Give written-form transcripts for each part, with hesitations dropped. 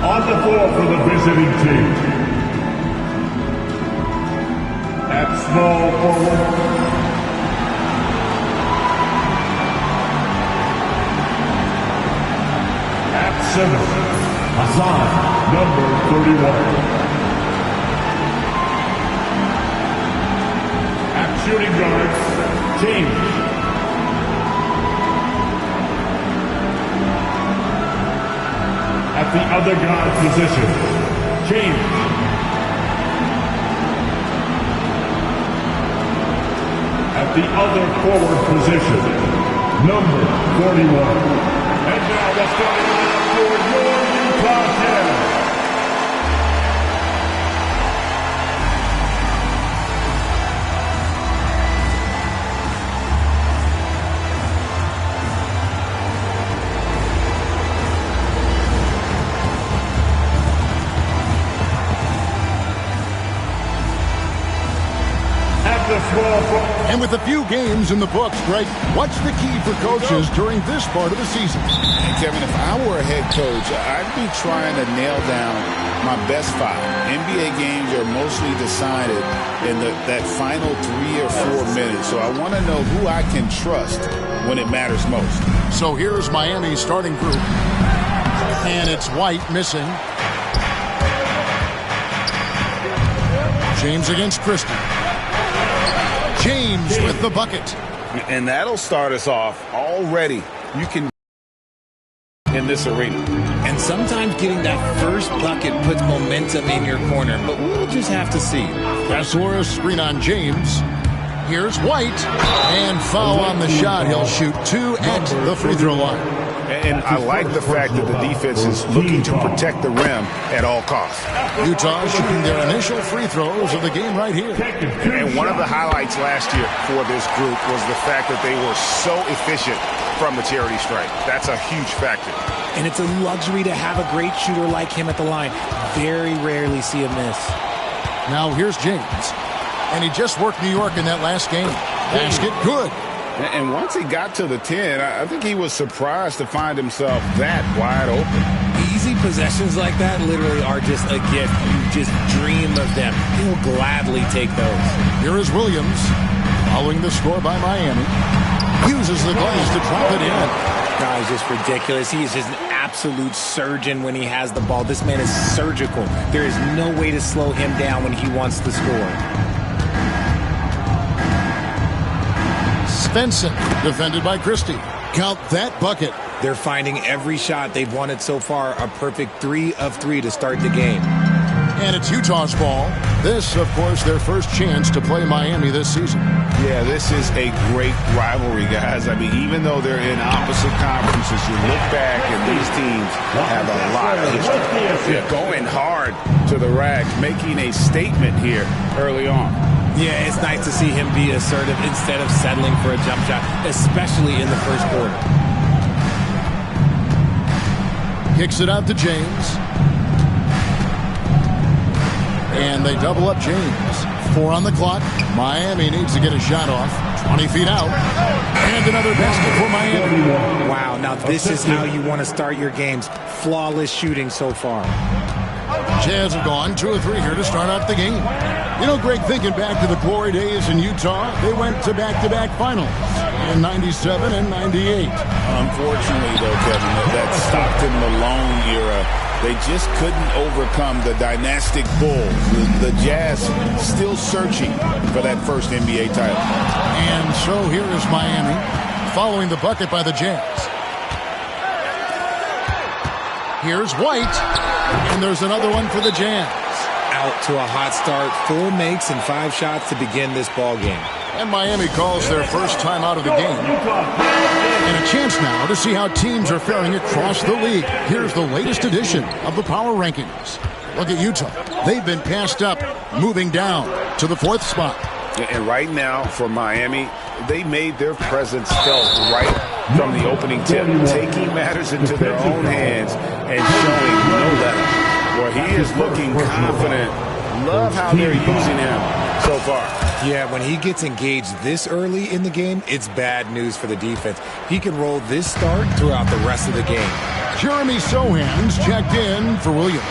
On the floor for the visiting team. At small forward. At center, Hassan, number 31. At shooting guard, James. At the other guard position, James. At the other forward position, number 41. And now the starting lineup for your Utah Jazz. And with a few games in the books, Greg, what's the key for coaches during this part of the season? Kevin, if I were a head coach, I'd be trying to nail down my best 5. NBA games are mostly decided in that final 3 or 4 minutes, so I want to know who I can trust when it matters most. So here's Miami's starting group, and it's White missing. James against Christie. James with the bucket. And that'll start us off already. You can in this arena. And sometimes getting that first bucket puts momentum in your corner, but we'll just have to see. Vasora screen on James. Here's White. And foul on the shot. He'll shoot 2 at the free throw line. And I like the fact that the defense is looking to protect the rim at all costs. Utah shooting their initial free throws of the game right here. And one of the highlights last year for this group was the fact that they were so efficient from the charity stripe. That's a huge factor. And it's a luxury to have a great shooter like him at the line. Very rarely see a miss. Now here's James. And he just worked New York in that last game. Basket good. And once he got to the 10, I think he was surprised to find himself that wide open. Easy possessions like that literally are just a gift. You just dream of them. He'll gladly take those. Here is Williams, following the score by Miami. Uses the glass to drop it in. Guys, just ridiculous. He is just an absolute surgeon when he has the ball. This man is surgical. There is no way to slow him down when he wants to score. Svensson, defended by Christie. Count that bucket. They're finding every shot they've wanted so far a perfect 3 of 3 to start the game. And it's Utah's ball. This, of course, their first chance to play Miami this season. Yeah, this is a great rivalry, guys. I mean, even though they're in opposite conferences, you look back and these teams have a lot of history. They're going hard to the rack, making a statement here early on. Yeah, it's nice to see him be assertive instead of settling for a jump shot, especially in the first quarter. Kicks it out to James. And they double up James. 4 on the clock. Miami needs to get a shot off. 20 feet out. And another basket for Miami. Wow, now this is how you want to start your games. Flawless shooting so far. Jazz have gone 2 of 3 here to start out the game. You know, Greg, thinking back to the glory days in Utah, they went to back-to-back finals in 97 and 98. Unfortunately, though, Kevin, that Stockton-Malone era, they just couldn't overcome the dynastic Bulls. The Jazz still searching for that first NBA title. And so here is Miami following the bucket by the Jazz. Here's White, and there's another one for the Jazz. Out to a hot start, 4 makes and 5 shots to begin this ball game. And Miami calls their first time out of the game. And a chance now to see how teams are faring across the league. Here's the latest edition of the Power Rankings. Look at Utah. They've been passed up, moving down to the 4th spot. And right now for Miami, they made their presence felt right from the opening tip, taking matters into their own hands and showing no let-up. Well, he is looking confident. Love how they're using him so far. Yeah, when he gets engaged this early in the game, it's bad news for the defense. He can roll this start throughout the rest of the game. Jeremy Sohan's checked in for Williams.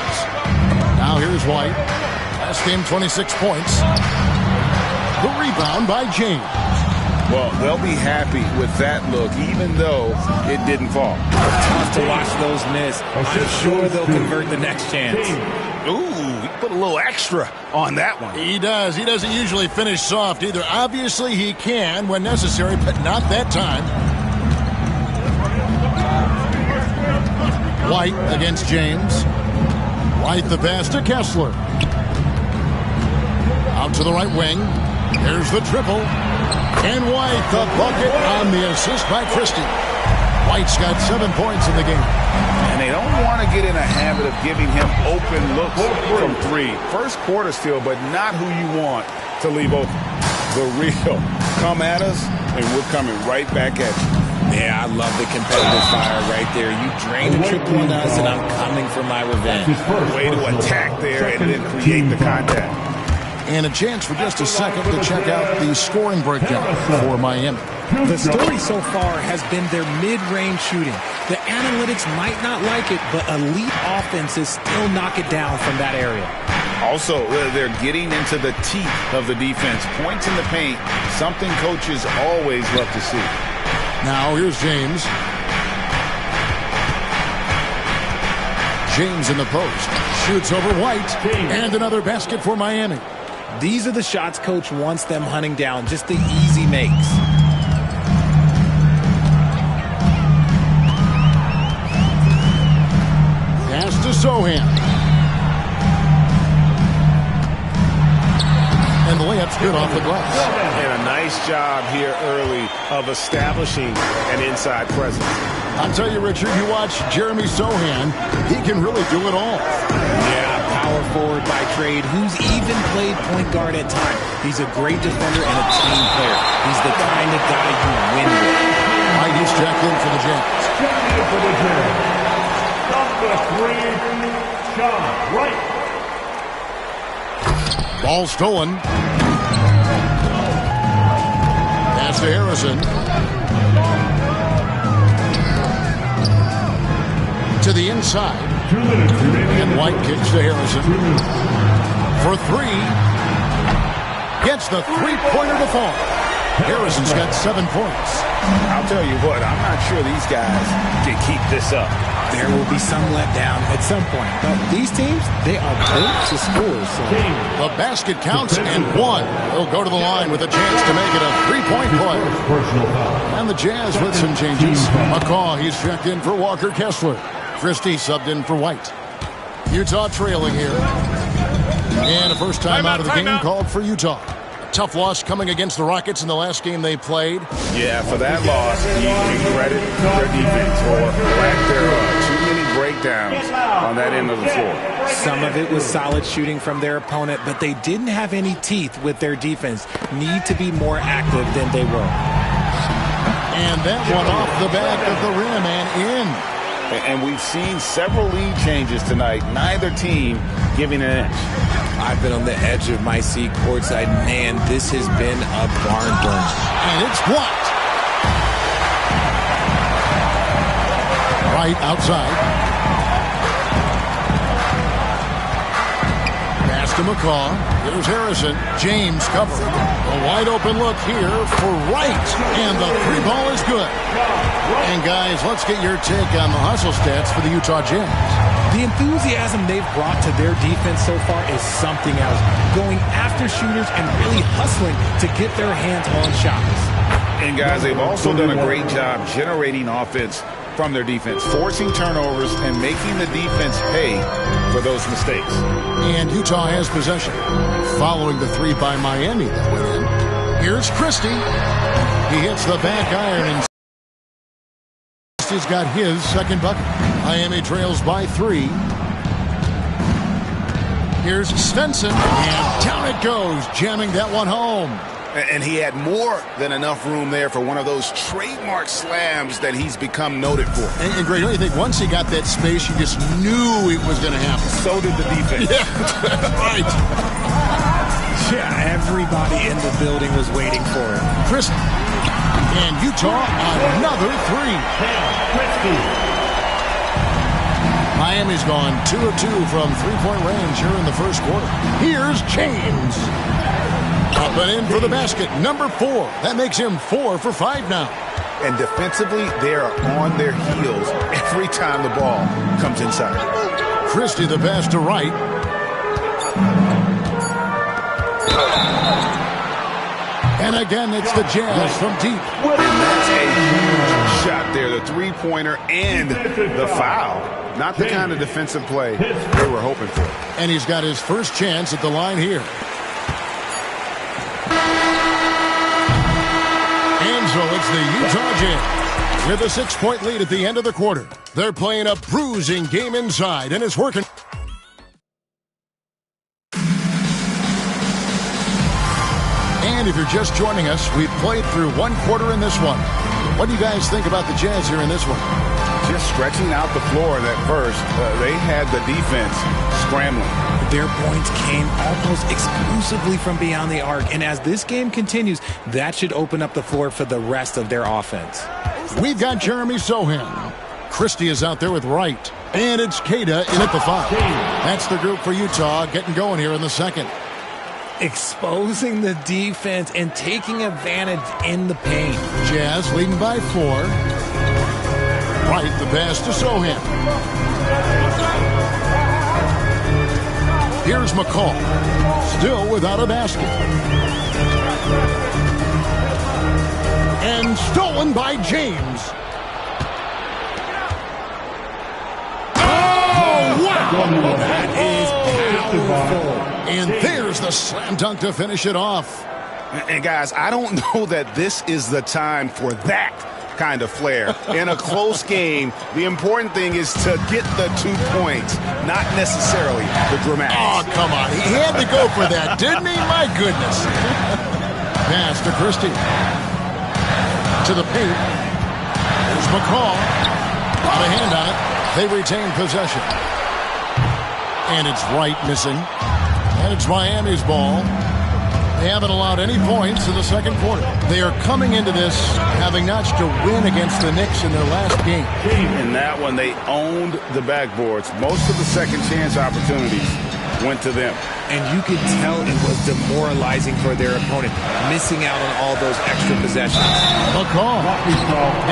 Now here's White. Last game, 26 points. The rebound by James. Well, they'll be happy with that look, even though it didn't fall. Tough to watch those miss. I'm sure they'll convert the next chance. Ooh, he put a little extra on that one. He does. He doesn't usually finish soft either. Obviously, he can when necessary, but not that time. White against James. White the pass to Kessler. Out to the right wing. There's the triple. And White the bucket on the assist by Christie. White's got 7 points in the game. And they don't want to get in a habit of giving him open looks from three. First quarter still, but not who you want to leave open. The real come at us, and we're coming right back at you. Yeah, I love the competitive fire right there. You drained a triple on us, and I'm coming for my revenge. Way to attack there and then create the contact. And a chance for just a second to check out the scoring breakdown for Miami. The story so far has been their mid-range shooting. The analytics might not like it, but elite offenses still knock it down from that area. Also, they're getting into the teeth of the defense. Points in the paint, something coaches always love to see. Now here's James. James in the post. Shoots over White. And another basket for Miami. These are the shots coach wants them hunting down, just the easy makes. Pass to Sohan. And the layup's good off the glass. And a nice job here early of establishing an inside presence. I'll tell you, Richard, you watch Jeremy Sohan, he can really do it all. Yeah, power forward by trade, who's even played point guard at times. He's a great defender and a team player. He's the kind of guy you win with. Right, he's checked in for the Jazz. For the Jazz. Number 3, John Wright. Ball stolen. Pass to Harrison. To the inside. 2 minutes remaining. And White kicks to Harrison. For three. Gets the three-pointer to fall. Harrison's got 7 points. I'll tell you what, I'm not sure these guys can keep this up. There will be some letdown at some point. But these teams, they are built to score. So. The basket counts and one. He'll go to the line with a chance to make it a three-point play. And the Jazz with some changes. McCaw, he's checked in for Walker Kessler. Christie subbed in for White. Utah trailing here. And a first time out of the game called for Utah. A tough loss coming against the Rockets in the last game they played. Yeah, for that loss, you can credit their defense or lack thereof. Too many breakdowns on that end of the floor. Some of it was solid shooting from their opponent, but they didn't have any teeth with their defense. Need to be more active than they were. And that one off the back of the rim and in. And we've seen several lead changes tonight. Neither team giving an inch. I've been on the edge of my seat courtside. Man, this has been a barn burner. And it's blocked. Right outside. Pass to McCaw. Here's Harrison. James covered. A wide open look here for Wright. And the three ball is good. And guys, let's get your take on the hustle stats for the Utah Jazz. The enthusiasm they've brought to their defense so far is something else. Going after shooters and really hustling to get their hands on shots. And guys, they've also done a great job generating offense from their defense, forcing turnovers and making the defense pay for those mistakes. And Utah has possession. Following the three by Miami that went in. Here's Christie. He hits the back iron and Christie's got his second bucket. Miami trails by 3. Here's Svensson, and down it goes, jamming that one home. And he had more than enough room there for one of those trademark slams that he's become noted for. And Greg, don't you think once he got that space, you just knew it was going to happen? So did the defense. Yeah, right. Yeah, everybody in the building was waiting for it. Christie. And Utah, another 3. Miami's gone 2 of 2 from three-point range here in the first quarter. Here's James. Up and in for the basket. Number 4. That makes him 4 for 5 now. And defensively, they are on their heels every time the ball comes inside. Christie the pass to Wright. And again, it's the Jazz from deep. And that's a huge shot there. The three-pointer and the foul. Not the kind of defensive play they were hoping for. And he's got his first chance at the line here. And so it's the Utah Jazz with a 6-point lead at the end of the quarter. They're playing a bruising game inside, and it's working. And if you're just joining us, we've played through one quarter in this one. What do you guys think about the Jazz here in this one? Just stretching out the floor in that first. They had the defense scrambling. Their points came almost exclusively from beyond the arc. And as this game continues, that should open up the floor for the rest of their offense. We've got Jeremy Sohan. Christie is out there with Wright. And it's Queta in at the 5. That's the group for Utah getting going here in the second. Exposing the defense and taking advantage in the paint. Jazz leading by 4. Wright the pass to Sohan. Here's McCall. Still without a basket. And stolen by James. Oh, wow! That is powerful. And there's the slam dunk to finish it off. And guys, I don't know that this is the time for that kind of flair. In a close game, the important thing is to get the 2 points, not necessarily the dramatics. Oh, come on. He had to go for that, didn't he? My goodness. Pass to Christie. To the paint. There's McCall. Got a hand on it. They retain possession. And it's Wright missing. And it's Miami's ball. They haven't allowed any points in the second quarter. They are coming into this having notched a win against the Knicks in their last game. In that one, they owned the backboards. Most of the second chance opportunities went to them. And you could tell it was demoralizing for their opponent, missing out on all those extra possessions. McCall.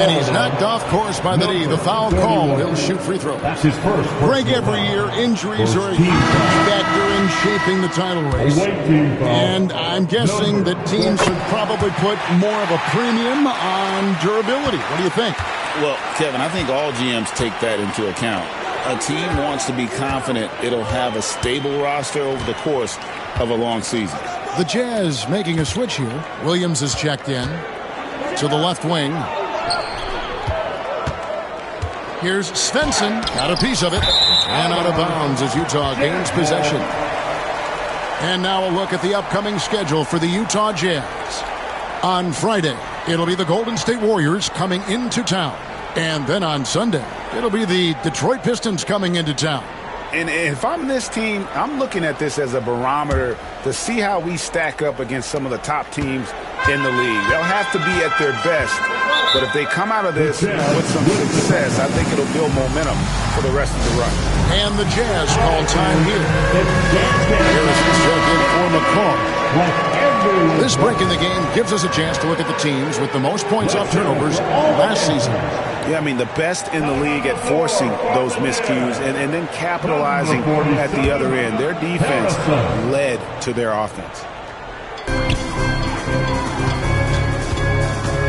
And he's knocked off course by the knee. The foul call. He'll shoot free throws. That's his first. Greg, every year, injuries are a huge factor in shaping the title race. And I'm guessing that teams should probably put more of a premium on durability. What do you think? Well, Kevin, I think all GMs take that into account. A team wants to be confident it'll have a stable roster over the course of a long season. The Jazz making a switch here. Williams is checked in to the left wing. Here's Svensson. Got a piece of it. And out of bounds as Utah gains possession. And now a look at the upcoming schedule for the Utah Jazz. On Friday, it'll be the Golden State Warriors coming into town. And then on Sunday, it'll be the Detroit Pistons coming into town. And if I'm this team, I'm looking at this as a barometer to see how we stack up against some of the top teams in the league. They'll have to be at their best. But if they come out of this with some success, I think it'll build momentum for the rest of the run. And the Jazz call time here. Harris is checked in for McCall. This break in the game gives us a chance to look at the teams with the most points off turnovers last season. Yeah, I mean, the best in the league at forcing those miscues and then capitalizing at the other end. Their defense led to their offense.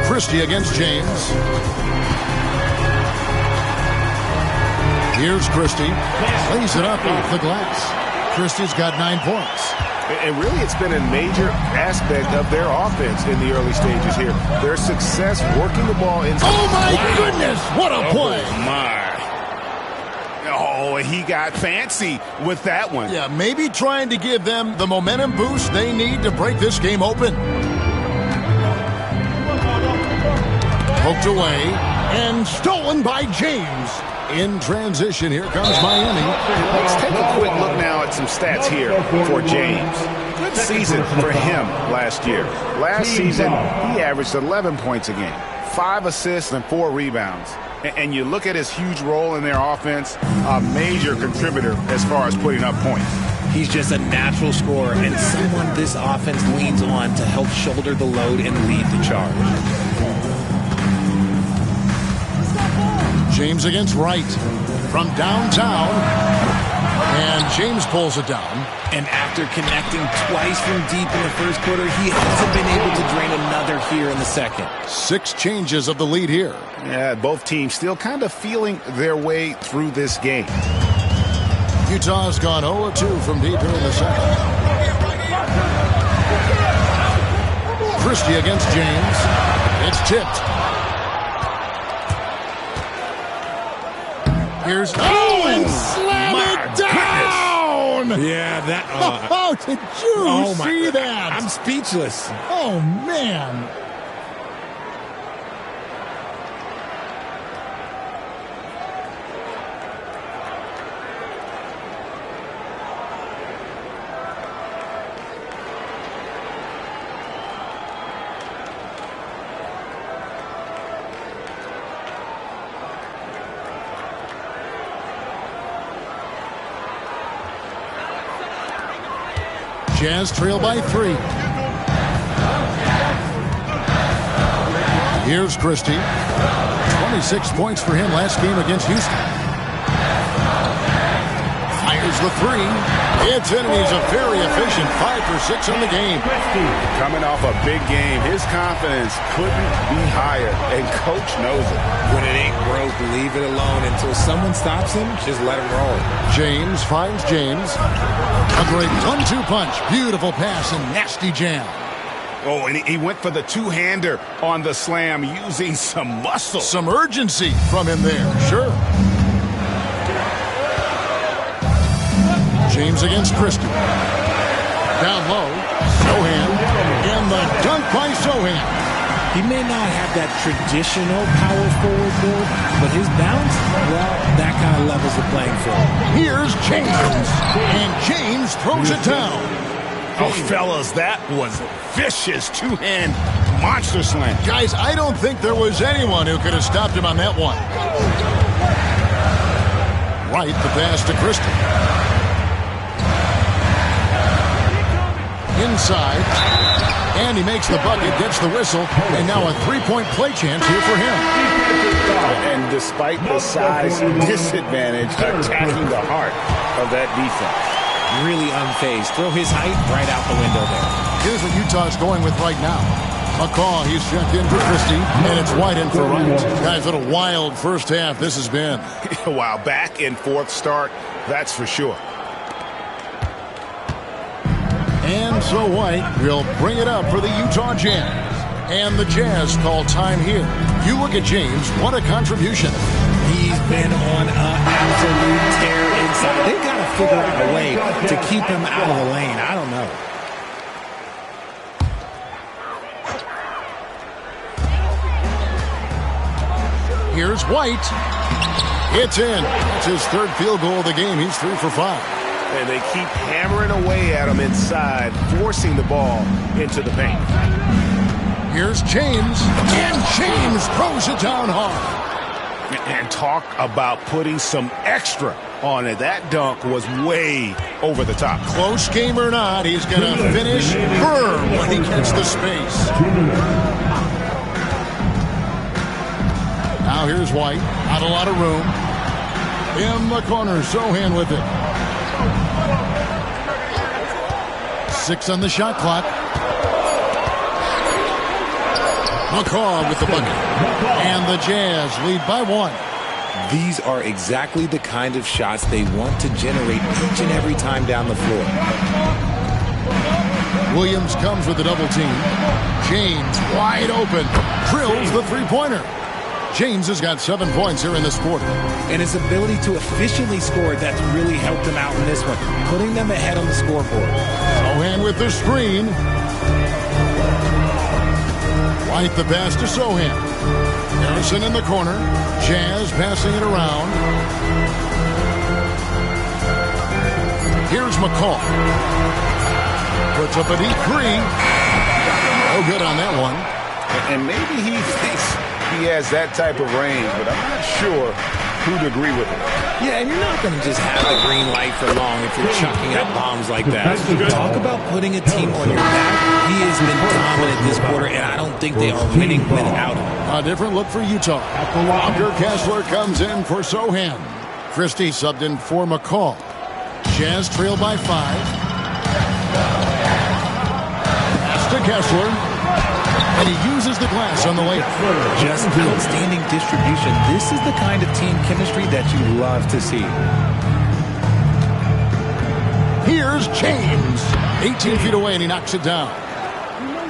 Christie against James. Here's Christie. Lays it up off the glass. Christie's got 9 points. And really, it's been a major aspect of their offense in the early stages here. Their success working the ball inside. Oh, my goodness! What a play! Oh, he got fancy with that one. Yeah, maybe trying to give them the momentum boost they need to break this game open. Poked away and stolen by James. In transition, here comes Miami. Let's take a quick look now at some stats here for James. Good season for him last year. Last season, he averaged 11 points a game, 5 assists and 4 rebounds. And you look at his huge role in their offense, a major contributor as far as putting up points. He's just a natural scorer and someone this offense leans on to help shoulder the load and lead the charge. James against Wright from downtown. And James pulls it down. And after connecting twice from deep in the first quarter, he hasn't been able to drain another here in the second. 6 changes of the lead here. Yeah, both teams still kind of feeling their way through this game. Utah's gone 0-2 from deep here in the second. Christie against James. It's tipped. Here's and slam it down! Yeah, that. Oh, did you see that? I'm speechless. Oh, man. Jazz trail by 3. Here's Christie. 26 points for him last game against Houston. Fires the 3. It's in, and he's a very efficient 5 for 6 in the game. Coming off a big game, his confidence couldn't be higher, and coach knows it. When it ain't broke, leave it alone. Until someone stops him, just let him roll. James finds James. A great 1-2 punch. Beautiful pass and nasty jam. Oh, and he went for the two-hander on the slam using some muscle. Some urgency from him there, sure. James against Christie. Down low, Sohan. And the dunk by Sohan. He may not have that traditional power forward build, but his bounce, well, that kind of levels the playing field. Here's James. And James throws it down. Oh, fellas, that was vicious two-hand monster slam. Guys, I don't think there was anyone who could have stopped him on that one. Right, the pass to Christie. Inside. And he makes the bucket, gets the whistle, and now a three-point play chance here for him. And despite the size disadvantage, attacking the heart of that defense. Really unfazed. Throw his height right out the window there. Here's what Utah's going with right now. McCaw, he's checked in for Christie, and it's White in for Wright. Guys, what a wild first half this has been. Wow, back and forth start, that's for sure. And so White will bring it up for the Utah Jazz. And the Jazz call time here. You look at James, what a contribution. He's been on an absolute tear inside. They've got to figure out a way to keep him out of the lane. I don't know. Here's White. It's in. That's his third field goal of the game. He's 3 for 5. And they keep hammering away at him inside, forcing the ball into the paint. Here's James. And James throws it down hard. And talk about putting some extra on it. That dunk was way over the top. Close game or not, he's going to finish firm when he gets the space. Now here's White. Not a lot of room. In the corner, Sohan with it. 6 on the shot clock. McCaw with the bucket. And the Jazz lead by 1. These are exactly the kind of shots they want to generate each and every time down the floor. Williams comes with a double team. James wide open. Drills the three-pointer. James has got 7 points here in this quarter. And his ability to efficiently score, that's really helped him out in this one, putting them ahead on the scoreboard. Sohan with the screen. White the pass to Sohan. Harrison in the corner. Jazz passing it around. Here's McCaw. Puts up a deep 3. No good on that one. And maybe he thinks he has that type of range, but I'm not sure who'd agree with him. Yeah, and you're not going to just have the green light for long if you're chucking up bombs like that. Talk about putting a team on your back. He has been dominant this quarter, and I don't think they are winning without him. A different look for Utah. Walker Kessler comes in for Sohan. Christie subbed in for McCall. Jazz trail by 5. Pass to Kessler. And he uses the glass on the layup. Just outstanding distribution. This is the kind of team chemistry that you love to see. Here's James. 18 feet away, and he knocks it down.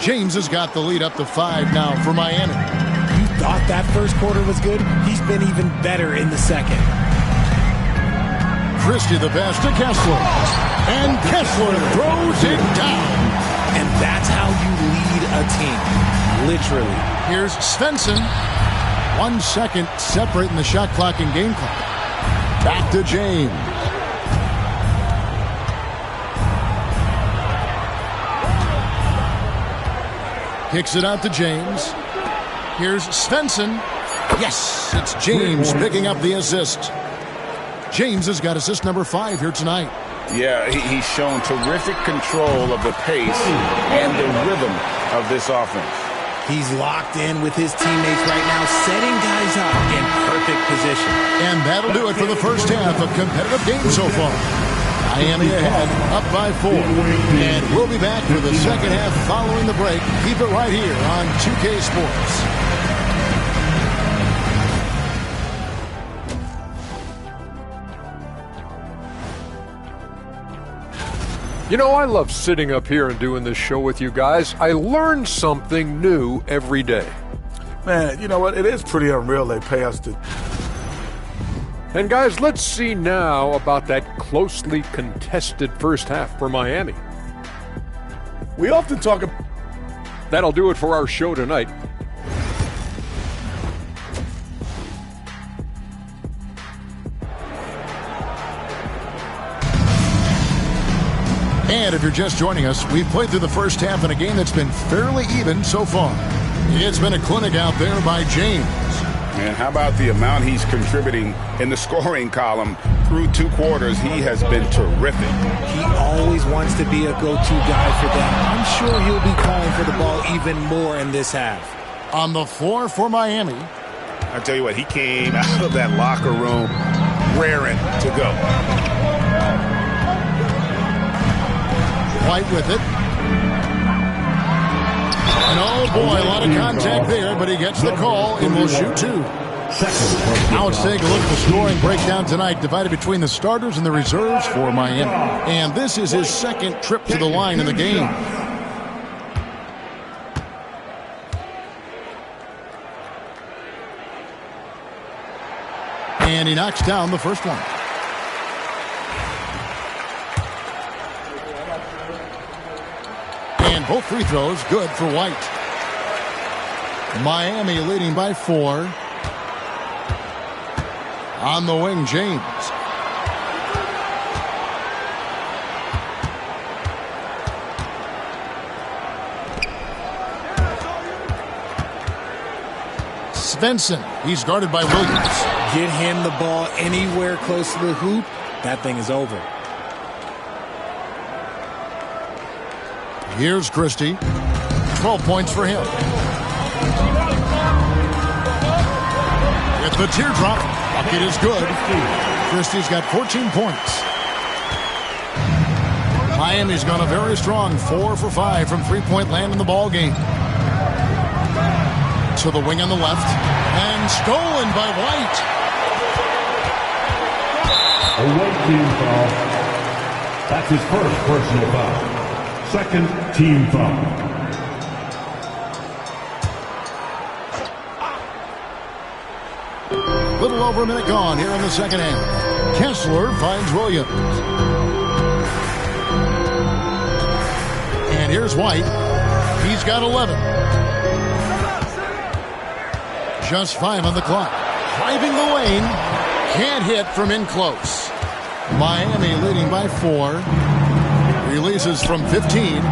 James has got the lead up to 5 now for Miami. You thought that first quarter was good? He's been even better in the second. Christie the pass to Kessler. And Kessler throws it down. And that's how you lead a team. Literally. Here's Svensson. 1 second separating the shot clock and game clock. Back to James. Kicks it out to James. Here's Svensson. Yes, it's James picking up the assist. James has got assist number 5 here tonight. Yeah, he's shown terrific control of the pace and the rhythm of this offense. He's locked in with his teammates right now, setting guys up in perfect position. And that'll do it for the first half of competitive game so far. Miami ahead, up by 4. And we'll be back for the second half following the break. Keep it right here on 2K Sports. You know, I love sitting up here and doing this show with you guys. I learn something new every day. Man, you know what? It is pretty unreal they pay us to. And guys, let's see now about that closely contested first half for Miami. We often talk about. That'll do it for our show tonight. And if you're just joining us, we've played through the first half in a game that's been fairly even so far. It's been a clinic out there by James. And how about the amount he's contributing in the scoring column through 2 quarters? He has been terrific. He always wants to be a go-to guy for them. I'm sure he'll be calling for the ball even more in this half. On the floor for Miami. I tell you what, he came out of that locker room raring to go. White with it. And oh boy, a lot of contact there, but he gets the call and will shoot 2. Now let's take a look at the scoring breakdown tonight, divided between the starters and the reserves for Miami. And this is his second trip to the line in the game. And he knocks down the first one. And both free throws good for White. Miami leading by 4. On the wing, James. Svensson, he's guarded by Williams. Get him the ball anywhere close to the hoop, that thing is over. Here's Christie. 12 points for him. With the teardrop, bucket is good. Christie's got 14 points. Miami's gone a very strong 4 for 5 from three-point land in the ball game. To the wing on the left. And stolen by White. A white team foul. That's his first personal foul. Second team foul. Little over a minute gone here in the second half. Kessler finds Williams. And here's White. He's got 11. Just 5 on the clock. Driving the lane. Can't hit from in close. Miami leading by 4. Releases from 15.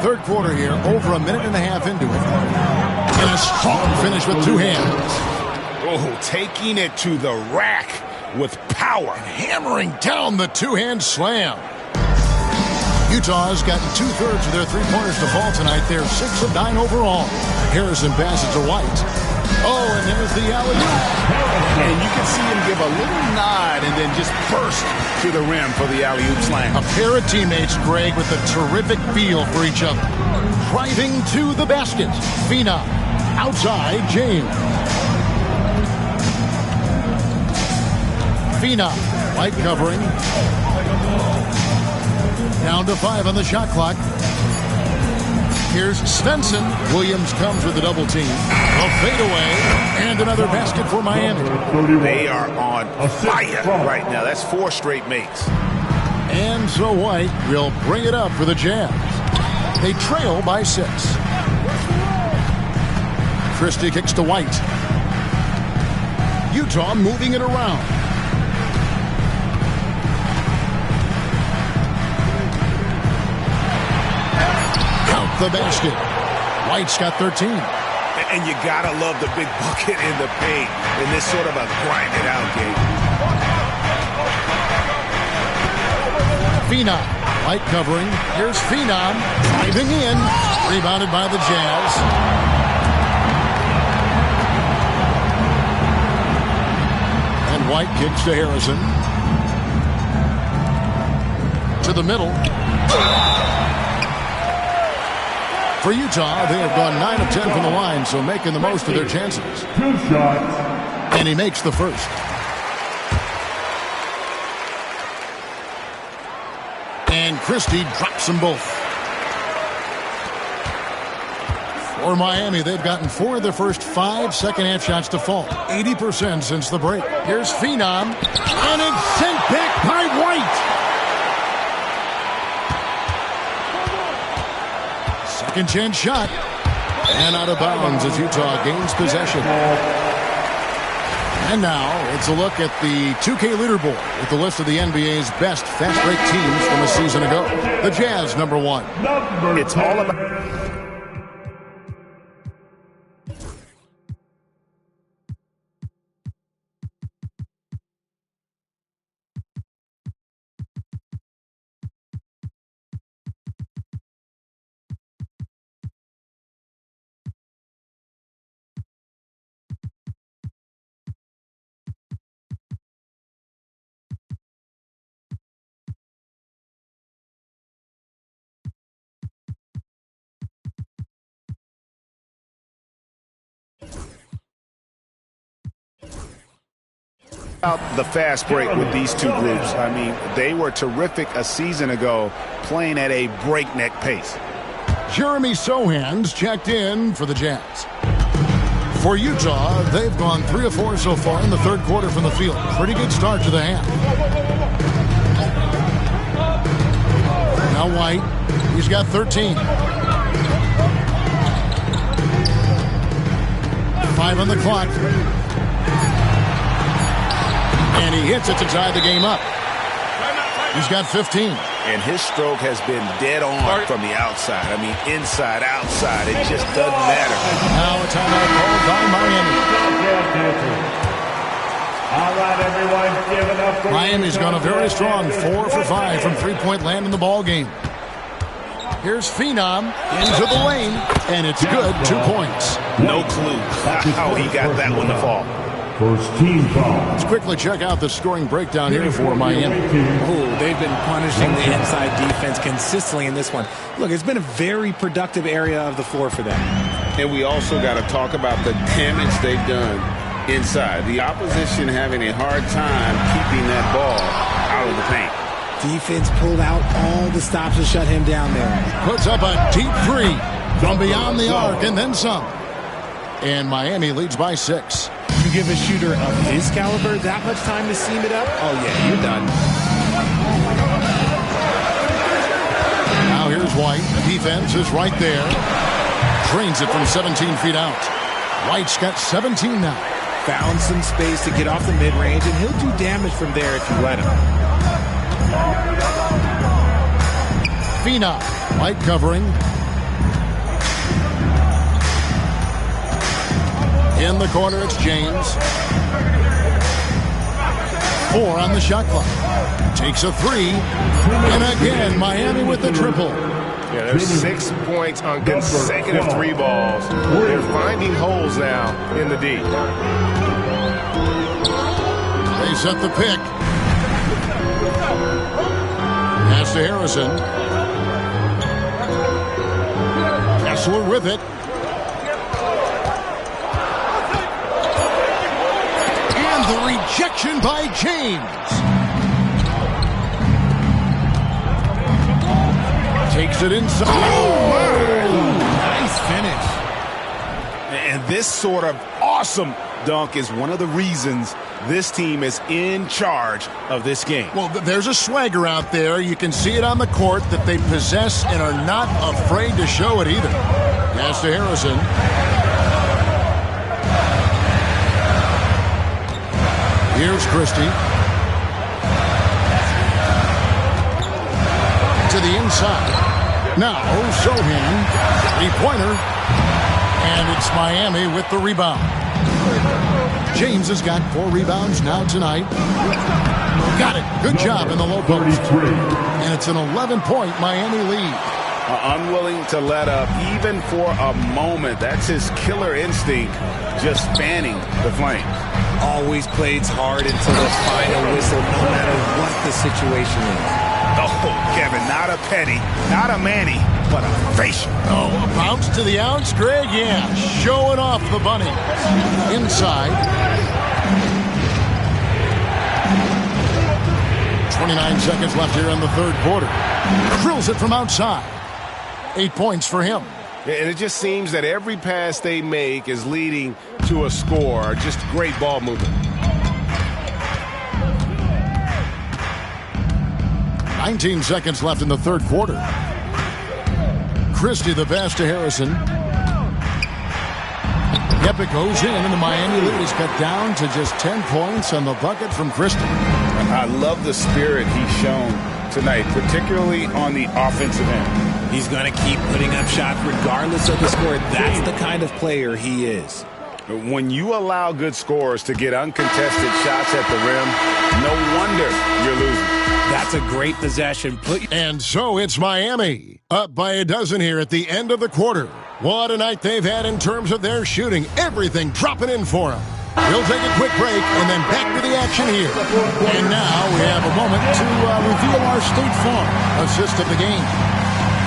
third quarter here, over a minute and a half into it. And a strong finish with two hands. Oh, taking it to the rack with power. Hammering down the two-hand slam. Utah's gotten two-thirds of their three-pointers to fall tonight. They're 6 of 9 overall. Harrison passes to White. Oh, and there's the alley-oop. And you can see him give a little nod and then just burst to the rim for the alley-oop slam. A pair of teammates, Greg, with a terrific feel for each other. Driving to the basket. Phenom. Outside, James. Phenom. White covering. Down to 5 on the shot clock. Here's Svensson. Williams comes with a double team. A fadeaway. And another basket for Miami. They are on fire right now. That's 4 straight makes. And so White will bring it up for the Jazz. They trail by 6. Christie kicks to White. Utah moving it around. The basket. White's got 13. And you gotta love the big bucket in the paint in this sort of a grinded out game. Phenom. White covering. Here's Phenom. Driving in. Rebounded by the Jazz. And White kicks to Harrison. To the middle. For Utah, they have gone 9 of 10 from the line, so making the most of their chances. 2 shots. And he makes the first. And Christie drops them both. For Miami, they've gotten 4 of their first 5 second-half shots to fall. 80% since the break. Here's Phenom. And it's sent back by White. Second chance shot. And out of bounds as Utah gains possession. And now it's a look at the 2K leaderboard with the list of the NBA's best fast break teams from a season ago. The Jazz, number 1. It's all about... the fast break with these two groups. I mean, they were terrific a season ago, playing at a breakneck pace. Jeremy Sohan's checked in for the Jazz. For Utah, they've gone 3 of 4 so far in the third quarter from the field. Pretty good start to the half. Now White, he's got 13. 5 on the clock. And he hits it to tie the game up. He's got 15. And his stroke has been dead on from the outside. I mean, inside, outside. It just doesn't matter. Now a timeout called by Miami. All right, everyone, give it up for Miami's gone a very strong 4 for 5 from three-point land in the ball game. Here's Phenom into the lane, and it's good. 2 points. No clue how he got that one to fall. First team foul. Let's quickly check out the scoring breakdown here for Miami. Oh, they've been punishing the inside defense consistently in this one. Look, it's been a very productive area of the floor for them. And we also got to talk about the damage they've done inside. The opposition having a hard time keeping that ball out of the paint. Defense pulled out all the stops to shut him down there. Puts up a deep 3 from beyond the arc and then some. And Miami leads by 6. You give a shooter of his caliber that much time to seam it up, oh yeah, you're done. Now here's White. Defense is right there. Drains it from 17 feet out. White's got 17 now. Found some space to get off the mid-range, and he'll do damage from there if you let him. Phenom. White covering. In the corner, it's James. 4 on the shot clock. Takes a 3. And again, Miami with the triple. Yeah, there's 6 points on consecutive 3 balls. They're finding holes now in the D. They set the pick. Pass to Harrison. Kessler with it. And the rejection by James. Takes it inside. Oh, Nice finish. and this sort of awesome dunk is one of the reasons this team is in charge of this game. Well, there's a swagger out there. You can see it on the court that they possess and are not afraid to show it either. Pass to Harrison. Here's Christie. To the inside. Now, Sohan. 3-pointer. And it's Miami with the rebound. James has got 4 rebounds now tonight. Got it. Good job in the low post. And it's an 11-point Miami lead. Unwilling to let up even for a moment. That's his killer instinct, just fanning the flames. Always plays hard until the final whistle, no matter what the situation is. Oh, Kevin, not a penny, not a Manny, but a facial. Oh, a bounce to the ounce, Greg? Yeah, showing off the bunny. Inside. 29 seconds left here in the third quarter. Drills it from outside. 8 points for him. And it just seems that every pass they make is leading to a score. Just great ball movement. 19 seconds left in the third quarter. Christie the pass to Harrison. Yep, it goes in, and the Miami lead is cut down to just 10 points on the bucket from Christie. I love the spirit he's shown tonight, particularly on the offensive end. He's going to keep putting up shots regardless of the score. That's the kind of player he is. When you allow good scorers to get uncontested shots at the rim, no wonder you're losing. That's a great possession. And so it's Miami, up by a dozen here at the end of the quarter. What a night they've had in terms of their shooting. Everything dropping in for them. We'll take a quick break and then back to the action here. And now we have a moment to reveal our State Farm assist of the game.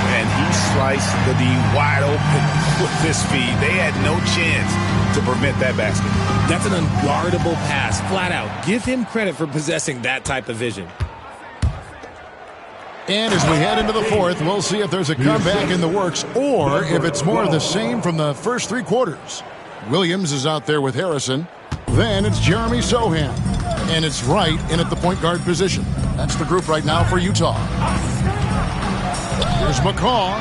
And he sliced the D wide open with this feed. They had no chance to prevent that basket. That's an unguardable pass, flat out. Give him credit for possessing that type of vision. And as we head into the fourth, we'll see if there's a comeback in the works or if it's more of the same from the first 3 quarters. Williams is out there with Harrison. Then it's Jeremy Sohan. And it's Wright in at the point guard position. That's the group right now for Utah. Here's McCaw.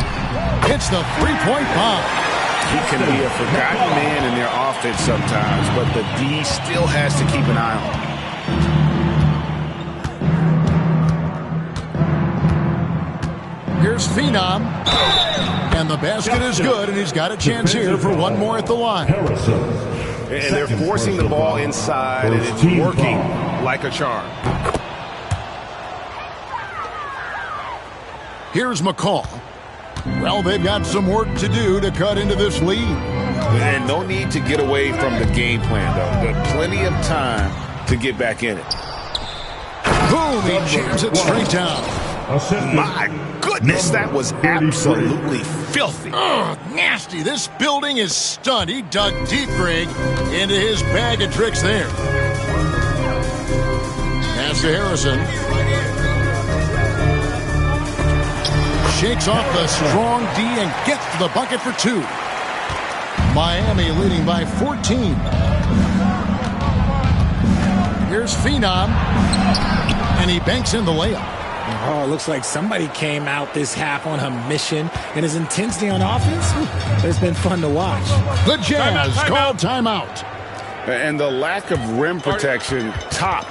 Hits the 3-point bomb. He can be a forgotten man in their offense sometimes, but the D still has to keep an eye on him. Here's Phenom. And the basket is good, and he's got a chance here for one more at the line. And they're forcing the ball inside, and it's working like a charm. Here's McCaw. Well, they've got some work to do to cut into this lead. And no need to get away from the game plan, though. There's plenty of time to get back in it. Boom, he jams it straight down. My goodness, that was absolutely filthy. Oh, nasty. This building is stunned. He dug deep, Greg, into his bag of tricks there. Pass to Harrison. Shakes off the strong D and gets to the bucket for 2. Miami leading by 14. Here's Phenom. And he banks in the layup. Oh, it looks like somebody came out this half on a mission, and his intensity on offense, it's been fun to watch. The Jazz called timeout. And the lack of rim protection, top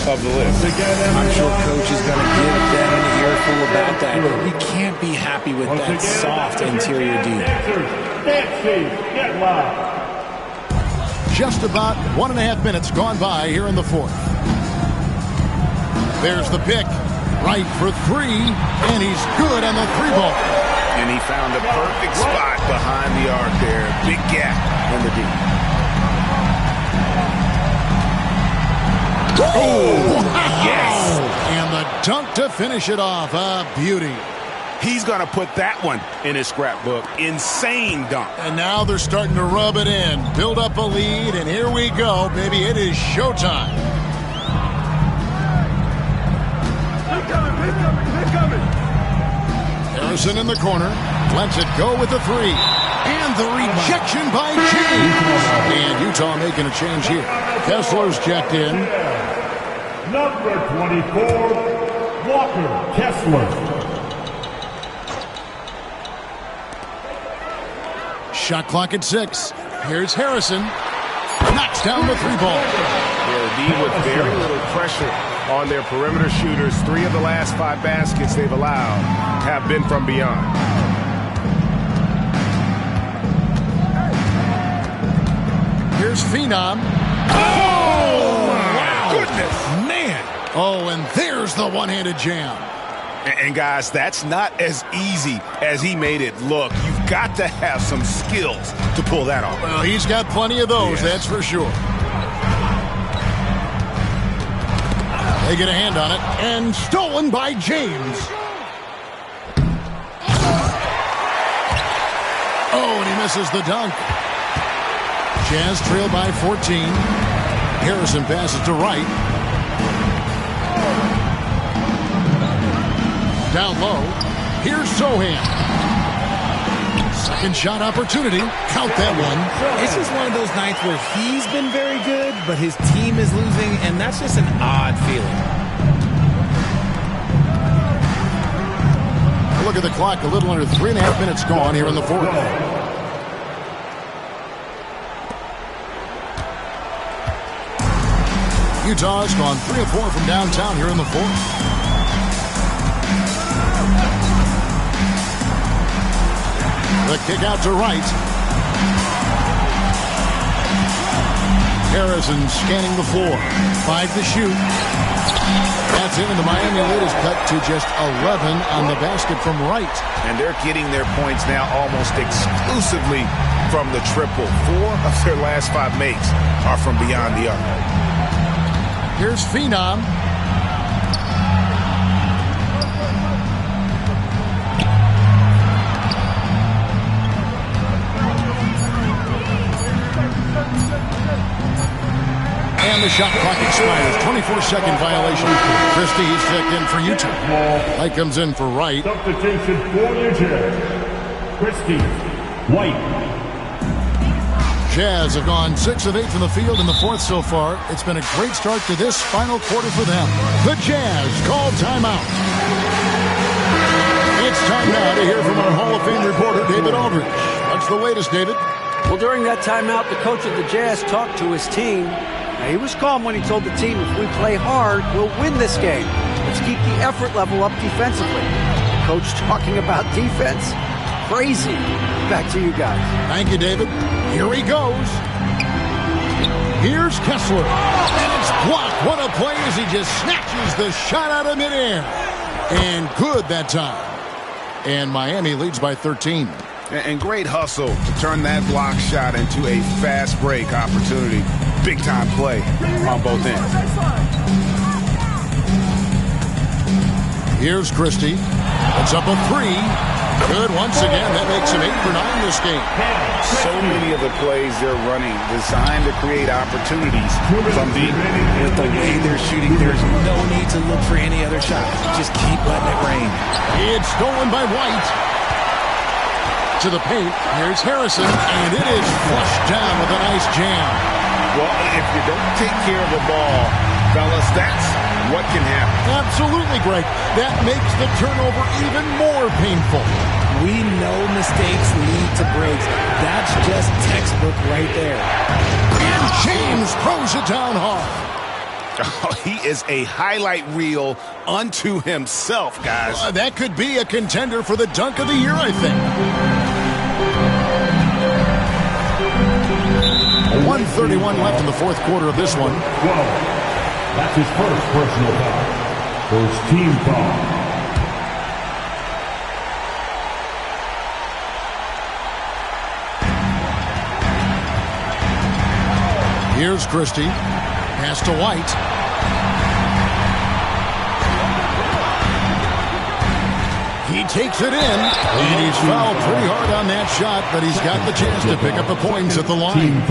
of the list. I'm sure Coach is going to give them an earful about that. He can't be happy with that soft interior D. just about 1.5 minutes gone by here in the fourth. There's the pick. Right for three, and he's good on the three ball. And he found a perfect spot behind the arc there. Big gap in the deep. Oh, yes! And the dunk to finish it off. A beauty. He's going to put that one in his scrapbook. Insane dunk. And now they're starting to rub it in. Build up a lead, and here we go, baby. It is showtime. Harrison in the corner. Lets it go with the three. And the rejection by James. And Utah making a change here. Kessler's checked in. Number 24, Walker Kessler. Shot clock at 6. Here's Harrison. Knocks down the three ball. D with very little pressure on their perimeter shooters. 3 of the last 5 baskets they've allowed have been from beyond. Here's Phenom. Oh, wow. Goodness. Man. Oh, and there's the one-handed jam. And guys, that's not as easy as he made it look. You've got to have some skills to pull that off. Well, he's got plenty of those, that's for sure. They get a hand on it, and stolen by James. Oh, and he misses the dunk. Jazz trail by 14. Harrison passes to Wright. Down low. Here's Sohan. Second shot opportunity. Count that one. It's just one of those nights where he's been very good, but his team is losing, and that's just an odd feeling. Look at the clock. A little under 3.5 minutes gone here in the fourth. Utah's gone 3 of 4 from downtown here in the fourth. The kick out to Wright. Harrison scanning the floor. 5 to shoot. That's in, and the Miami lead is cut to just 11 on the basket from Wright. And they're getting their points now almost exclusively from the triple. 4 of their last 5 makes are from beyond the arc. Here's Phenom. And the shot clock expires. 24-second violation. Christie's checked in for Utah. Light comes in for Wright. Substitution for Utah. Christie, White. Jazz have gone 6 of 8 from the field in the fourth so far. It's been a great start to this final quarter for them. The Jazz call timeout. It's time now to hear from our Hall of Fame reporter, David Aldridge. What's the latest, David? Well, during that timeout, the coach of the Jazz talked to his team. Now, he was calm when he told the team, if we play hard, we'll win this game. Let's keep the effort level up defensively. Coach talking about defense. Crazy. Back to you guys. Thank you, David. Here he goes. Here's Kessler. And it's blocked. What a play as he just snatches the shot out of midair. And good that time. And Miami leads by 13. And great hustle to turn that block shot into a fast break opportunity. Big time play on both ends. Here's Christie. It's up a 3. Good once again. That makes him 8 for 9 this game. So many of the plays they're running designed to create opportunities from deep. With the way they're shooting, there's no need to look for any other shot. Just keep letting it rain. It's stolen by White. To the paint. Here's Harrison. And it is flushed down with a nice jam. Well, if you don't take care of the ball, fellas, that's what can happen. Absolutely, Greg. That makes the turnover even more painful. We know mistakes lead to breaks. That's just textbook right there. And James throws it down hard. Oh, he is a highlight reel unto himself, guys. That could be a contender for the dunk of the year, I think. 1:31 left in the fourth quarter of this one. 12. That's his first personal foul. First team foul. Here's Christie. Pass to White. He takes it in, and he's fouled pretty hard on that shot, but he's got the chance to pick up the points at the line.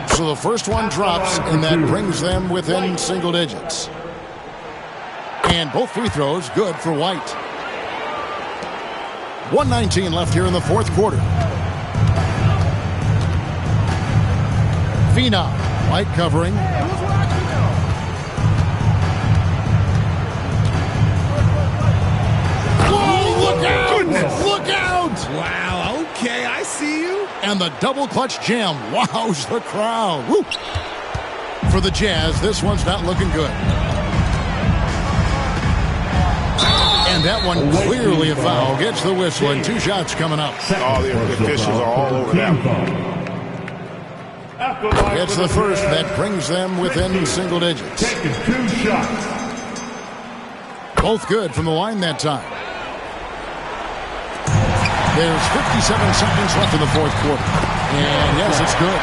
So the first one drops, and that brings them within single digits. And both free throws good for White. 1:19 left here in the fourth quarter. Fina, White covering. Whoa, look out! Goodness. Look out! Wow, okay, I see you. And the double clutch jam wows the crowd. Woo. For the Jazz, this one's not looking good. And that one clearly a foul. Gets the whistle and 2 shots coming up. Oh, the officials are all over that one. It's the first that brings them within single digits. Taking 2 shots. Both good from the line that time. There's 57 seconds left in the fourth quarter. And yes, it's good.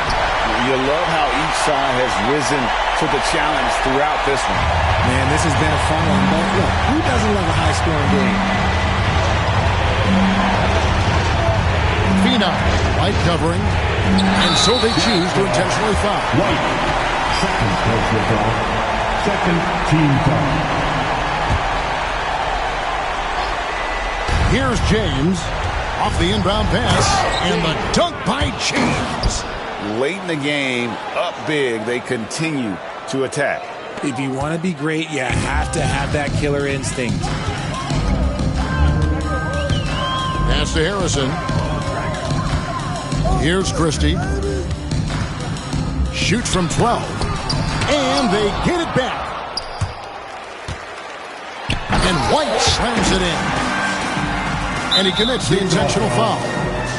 You love how each side has risen to the challenge throughout this one. Man, this has been a fun one. But look, who doesn't love a high-scoring game? Fina, White covering. And so they choose to intentionally foul. White, second personal foul. Second team foul. Here's James. Off the inbound pass. And the dunk by James. Late in the game, up big, they continue to attack. If you want to be great, you have to have that killer instinct. Pass to Harrison. Here's Christie. Shoots from 12. And they get it back. And White slams it in. And he commits the intentional foul.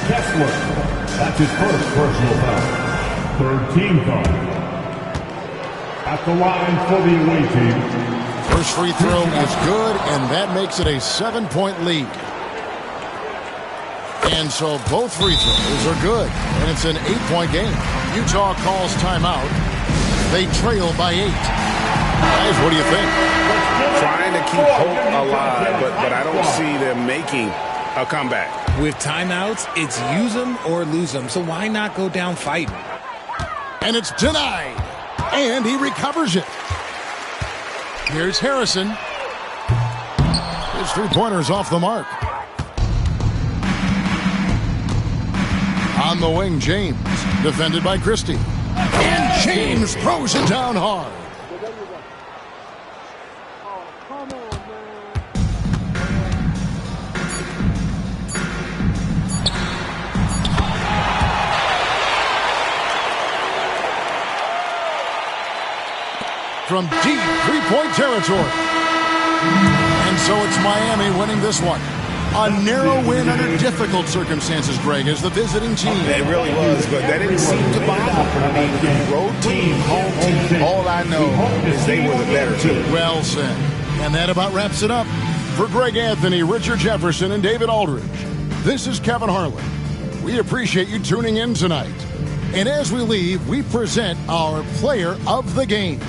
Kessler, that's his first personal foul. Third team foul. At the line for the away team. First free throw is good, and that makes it a 7-point lead. And so both free throws are good, and it's an 8-point game. Utah calls timeout. They trail by 8. Guys, what do you think? Trying to keep hope alive, but I don't see them making a comeback. With timeouts, it's use them or lose them. So why not go down fighting? And it's denied. And he recovers it. Here's Harrison. His three-pointer's off the mark. On the wing, James. Defended by Christie. And James throws it down hard. From deep three-point territory. And so it's Miami winning this one. A narrow win under difficult circumstances, Greg, as the visiting team. It really was, but that didn't seem to bother them. I mean, road team, home team, all I know is they were the better team. Well said. And that about wraps it up. For Greg Anthony, Richard Jefferson, and David Aldridge, this is Kevin Harlan. We appreciate you tuning in tonight. And as we leave, we present our player of the game.